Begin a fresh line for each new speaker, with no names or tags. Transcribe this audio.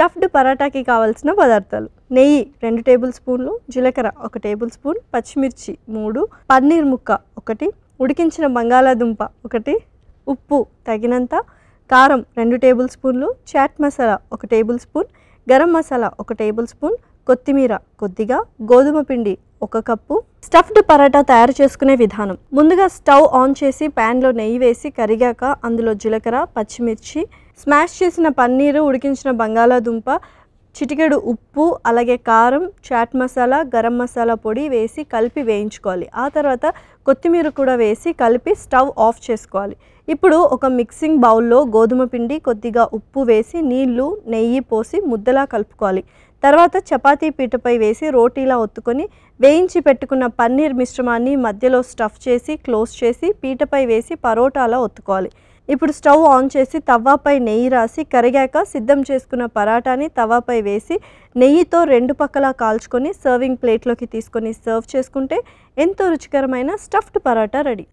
Stuffed పరాటాకి కావాల్సిన పదార్థాలు: నెయ్యి 2 టేబుల్ స్పూన్లు, జీలకర్ర 1 టేబుల్ స్పూన్, పచ్చిమిర్చి 3, పన్నీర్ ముక్క 1, ఉడికించిన బంగాళాదుంప 1, ఉప్పు తగినంత, కారం 2 టేబుల్ స్పూన్లు, chaat masala 1 tablespoon, garam masala 1 tablespoon, కొత్తిమీర కొద్దిగా, గోధుమ పిండి 1 కప్పు. స్టఫ్డ్ పరాటా తయారు చేసుకునే విధానం: ముందుగా స్టవ్ ఆన్ చేసి ప్యాన్లో నెయ్యి వేసి కరిగాక అందులో జీలకర్ర, పచ్చిమిర్చి, స్మాష్ చేసిన పన్నీరు, ఉడికించిన బంగాళాదుంప, చిటికెడు ఉప్పు, అలాగే కారం, చాట్ మసాలా, గరం మసాలా పొడి వేసి కలిపి వేయించుకోవాలి. ఆ తర్వాత కొత్తిమీర కూడా వేసి కలిపి స్టవ్ ఆఫ్ చేసుకోవాలి. ఇప్పుడు ఒక మిక్సింగ్ బౌల్లో గోధుమ పిండి, కొద్దిగా ఉప్పు వేసి నీళ్లు, నెయ్యి పోసి ముద్దలా కలుపుకోవాలి. తర్వాత చపాతీ పీటపై వేసి రోటీలా ఒత్తుకొని వేయించి పెట్టుకున్న పన్నీర్ మిశ్రమాన్ని మధ్యలో స్టఫ్ చేసి క్లోజ్ చేసి పీటపై వేసి పరోటాలా ఒత్తుకోవాలి. ఇప్పుడు స్టవ్ ఆన్ చేసి తవ్వాపై నెయ్యి రాసి కరిగాక సిద్ధం చేసుకున్న పరాటాని తవాపై వేసి నెయ్యితో 2 పక్కలా కాల్చుకొని సర్వింగ్ ప్లేట్లోకి తీసుకొని సర్వ్ చేసుకుంటే ఎంతో రుచికరమైన స్టఫ్డ్ పరాటా రెడీ.